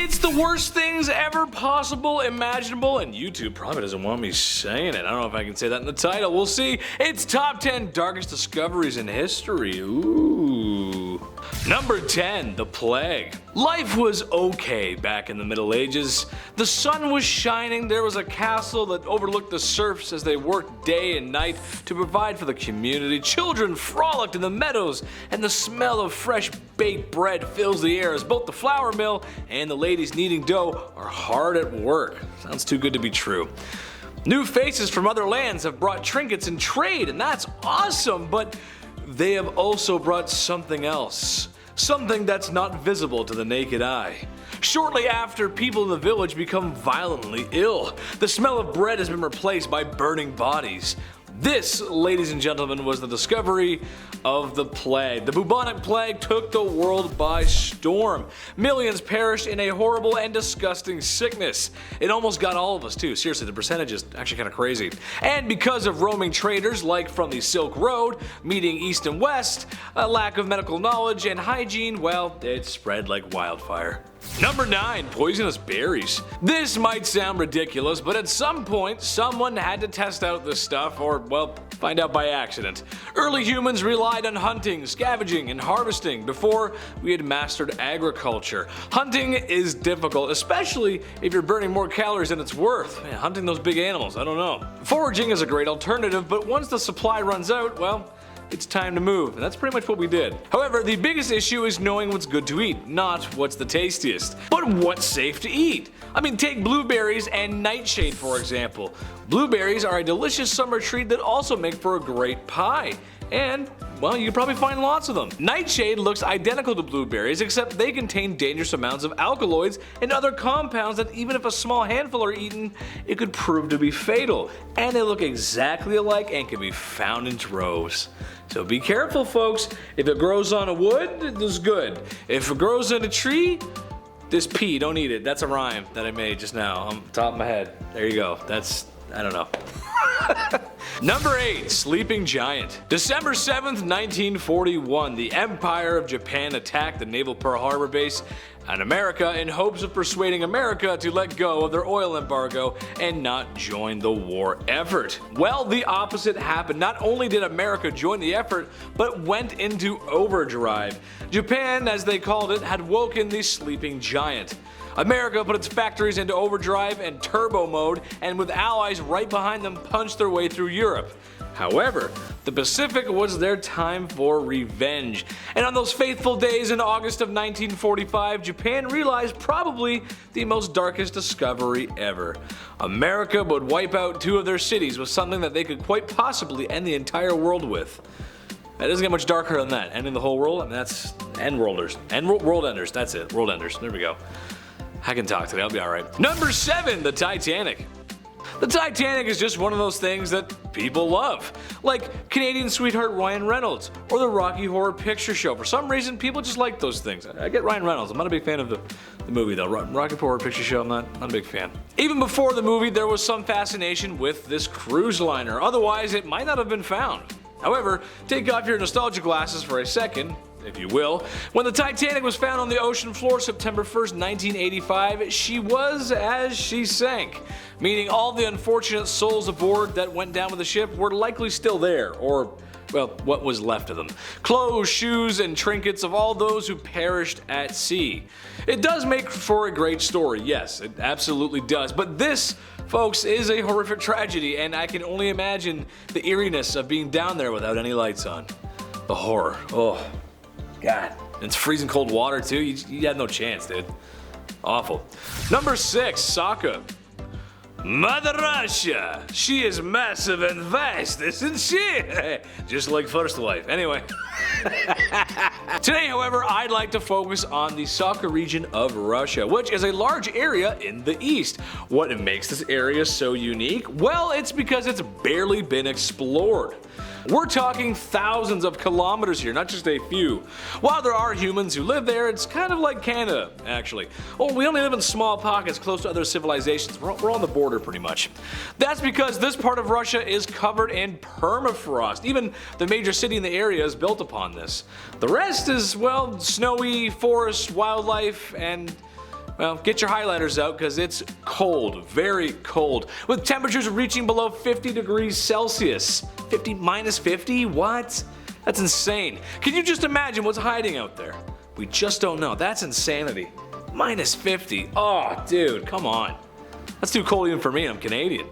It's the worst things ever possible, imaginable, and YouTube probably doesn't want me saying it. I don't know if I can say that in the title. We'll see. It's top 10 darkest discoveries in history. Ooh. Number 10, the plague. Life was okay back in the Middle Ages. The sun was shining, there was a castle that overlooked the serfs as they worked day and night to provide for the community. Children frolicked in the meadows, and the smell of fresh baked bread fills the air as both the flour mill and the ladies kneading dough are hard at work. Sounds too good to be true. New faces from other lands have brought trinkets and trade, and that's awesome, but they have also brought something else. Something that's not visible to the naked eye. Shortly after, people in the village become violently ill. The smell of bread has been replaced by burning bodies. This, ladies and gentlemen, was the discovery of the plague. The bubonic plague took the world by storm. Millions perished in a horrible and disgusting sickness. It almost got all of us too. Seriously, the percentage is actually kind of crazy. And because of roaming traders like from the Silk Road, meeting east and west, a lack of medical knowledge and hygiene, well, it spread like wildfire. Number 9, poisonous berries. This might sound ridiculous, but at some point, someone had to test out this stuff, or, well, find out by accident. Early humans relied on hunting, scavenging, and harvesting before we had mastered agriculture. Hunting is difficult, especially if you're burning more calories than it's worth. Man, hunting those big animals, I don't know. Foraging is a great alternative, but once the supply runs out, well, it's time to move, and that's pretty much what we did. However, the biggest issue is knowing what's good to eat, not what's the tastiest, but what's safe to eat. I mean, take blueberries and nightshade for example. Blueberries are a delicious summer treat that also make for a great pie. And, well, you can probably find lots of them. Nightshade looks identical to blueberries, except they contain dangerous amounts of alkaloids and other compounds that even if a small handful are eaten, it could prove to be fatal. And they look exactly alike and can be found in droves. So be careful, folks. If it grows on a wood, it's good. If it grows in a tree, this pea, don't eat it. That's a rhyme that I made just now on the top of my head. There you go. That's, I don't know. Number 8, Sleeping Giant. December 7th, 1941, the Empire of Japan attacked the naval Pearl Harbor base in America in hopes of persuading America to let go of their oil embargo and not join the war effort. Well, the opposite happened. Not only did America join the effort, but went into overdrive. Japan, as they called it, had woken the sleeping giant. America put its factories into overdrive and turbo mode, and with allies right behind them punched their way through Europe. However, the Pacific was their time for revenge. And on those faithful days in August of 1945, Japan realized probably the most darkest discovery ever. America would wipe out 2 of their cities with something that they could quite possibly end the entire world with. That doesn't get much darker than that. Ending the whole world? I mean, that's end worlders. World enders, that's it. World enders. There we go. I can talk today, I'll be alright. Number 7, the Titanic. The Titanic is just one of those things that people love. Like Canadian sweetheart Ryan Reynolds, or the Rocky Horror Picture Show. For some reason, people just like those things. I get Ryan Reynolds, I'm not a big fan of the movie though. Rocky Horror Picture Show, I'm not a big fan. Even before the movie, there was some fascination with this cruise liner. Otherwise, it might not have been found. However, take off your nostalgia glasses for a second, if you will. When the Titanic was found on the ocean floor September 1st, 1985, she was as she sank, meaning all the unfortunate souls aboard that went down with the ship were likely still there, or, well, what was left of them. Clothes, shoes, and trinkets of all those who perished at sea. It does make for a great story, yes, it absolutely does, but this, folks, is a horrific tragedy, and I can only imagine the eeriness of being down there without any lights on. The horror, oh. God. And it's freezing cold water too. You had no chance, dude. Awful. Number 6, Sakha. Mother Russia. She is massive and vast, isn't she? Just like first wife. Anyway. Today, however, I'd like to focus on the Sakha region of Russia, which is a large area in the east. What makes this area so unique? Well, it's because it's barely been explored. We're talking thousands of kilometers here, not just a few. While there are humans who live there, it's kind of like Canada, actually. Oh, we only live in small pockets close to other civilizations. We're on the border pretty much. That's because this part of Russia is covered in permafrost. Even the major city in the area is built upon this. The rest is, well, snowy, forest, wildlife, and well, get your highlighters out because it's cold, very cold, with temperatures reaching below 50 degrees Celsius. Minus 50? What? That's insane. Can you just imagine what's hiding out there? We just don't know. That's insanity. Minus 50. Oh, dude, come on. That's too cold even for me. I'm Canadian.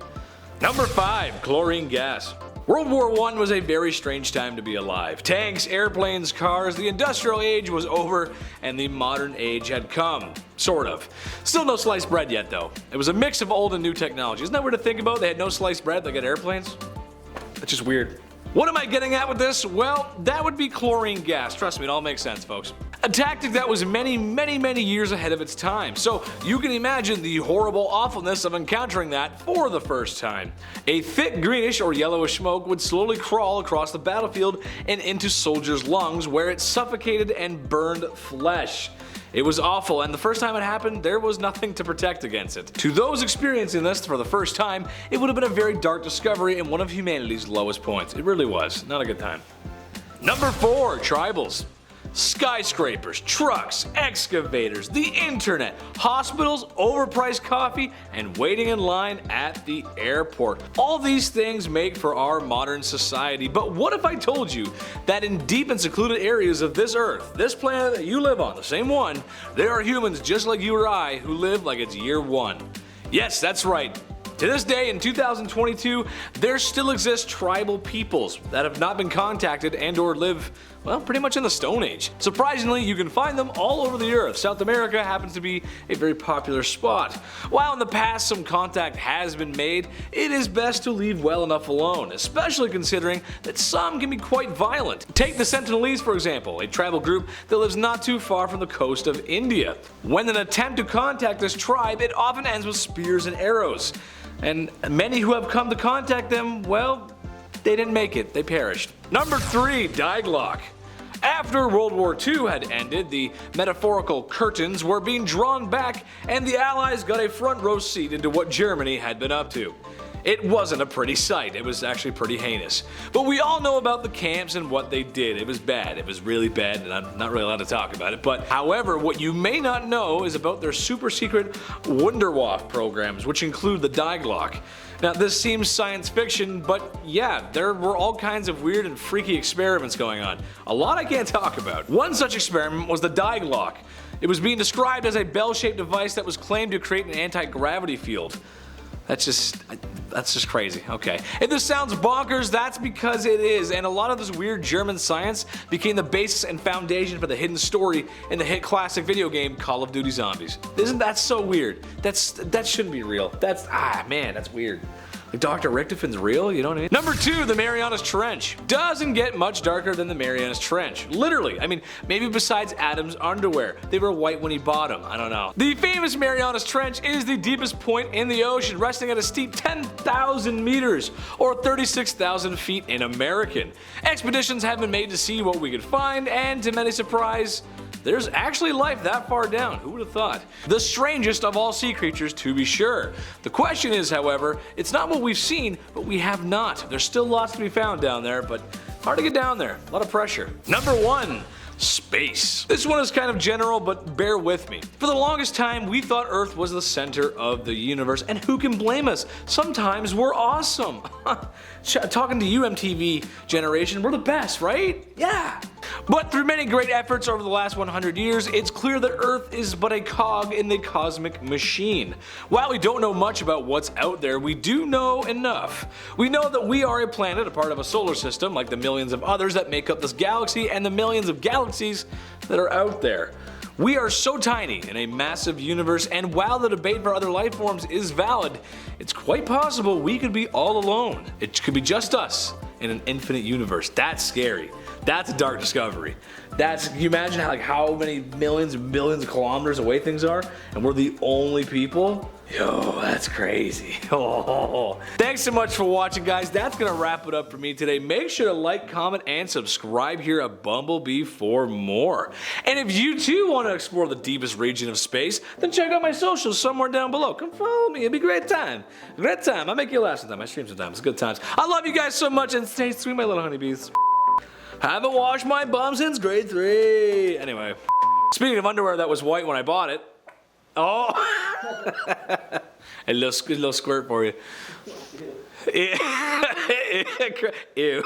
Number 5, chlorine gas. World War I was a very strange time to be alive. Tanks, airplanes, cars, the industrial age was over and the modern age had come. Sort of. Still no sliced bread yet though. It was a mix of old and new technology. Isn't that weird to think about? They had no sliced bread, they got airplanes? That's just weird. What am I getting at with this? Well, that would be chlorine gas. Trust me, it all makes sense, folks. A tactic that was many years ahead of its time. So you can imagine the horrible awfulness of encountering that for the first time. A thick greenish or yellowish smoke would slowly crawl across the battlefield and into soldiers' lungs where it suffocated and burned flesh. It was awful, and the first time it happened, there was nothing to protect against it. To those experiencing this for the first time, it would have been a very dark discovery and one of humanity's lowest points. It really was. Not a good time. Number 4, tribals. Skyscrapers, trucks, excavators, the internet, hospitals, overpriced coffee, and waiting in line at the airport. All these things make for our modern society, but what if I told you that in deep and secluded areas of this earth, this planet that you live on, the same one, there are humans just like you or I who live like it's year one. Yes, that's right. To this day, in 2022, there still exist tribal peoples that have not been contacted and or live, well, pretty much in the Stone Age. Surprisingly, you can find them all over the earth. South America happens to be a very popular spot. While in the past some contact has been made, it is best to leave well enough alone, especially considering that some can be quite violent. Take the Sentinelese, for example, a tribal group that lives not too far from the coast of India. When an attempt to contact this tribe, it often ends with spears and arrows. And many who have come to contact them, well, they didn't make it, they perished. Number 3, Die Glocke. After World War II had ended, the metaphorical curtains were being drawn back and the Allies got a front row seat into what Germany had been up to. It wasn't a pretty sight, it was actually pretty heinous. But we all know about the camps and what they did. It was bad, it was really bad, and I'm not really allowed to talk about it. But however, what you may not know is about their super secret Wunderwaffe programs, which include the Die Glocke. Now this seems science fiction, but yeah, there were all kinds of weird and freaky experiments going on. A lot I can't talk about. One such experiment was the Die Glocke. It was being described as a bell-shaped device that was claimed to create an anti-gravity field. That's just crazy. Okay. If this sounds bonkers, that's because it is, and a lot of this weird German science became the basis and foundation for the hidden story in the hit classic video game Call of Duty Zombies. Isn't that so weird? That shouldn't be real. That's weird. Like Dr. Richtofon's real, you know what I mean? Number 2, the Mariana's Trench. Doesn't get much darker than the Mariana's Trench. Literally, I mean, maybe besides Adam's underwear. They were white when he bought them, I don't know. The famous Mariana's Trench is the deepest point in the ocean, resting at a steep 10,000 meters, or 36,000 feet in American. Expeditions have been made to see what we could find, and to many surprise, there's actually life that far down. Who would have thought? The strangest of all sea creatures, to be sure. The question is, however, it's not what we've seen, but we have not. There's still lots to be found down there, but hard to get down there. A lot of pressure. Number 1. Space. This one is kind of general, but bear with me. For the longest time, we thought Earth was the center of the universe, and who can blame us? Sometimes we're awesome. Talking to you, MTV generation, we're the best, right? Yeah. But through many great efforts over the last 100 years, it's clear that Earth is but a cog in the cosmic machine. While we don't know much about what's out there, we do know enough. We know that we are a planet, a part of a solar system, like the millions of others that make up this galaxy and the millions of galaxies that are out there. We are so tiny in a massive universe, and while the debate for other life forms is valid, it's quite possible we could be all alone. It could be just us in an infinite universe. That's scary. That's a dark discovery. Can you imagine how many millions and billions of kilometers away things are, and we're the only people? Yo, that's crazy. Oh. Thanks so much for watching, guys. That's gonna wrap it up for me today. Make sure to like, comment, and subscribe here at Bumblebee for more. And if you too want to explore the deepest region of space, then check out my socials somewhere down below. Come follow me. It'll be a great time. A great time. I make you laugh sometimes. I stream sometimes. It's good times. I love you guys so much, and stay sweet, my little honeybees. Haven't washed my bum since grade 3. Anyway, speaking of underwear that was white when I bought it, Oh! a little squirt for you. Ew.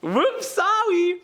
Whoops, sorry.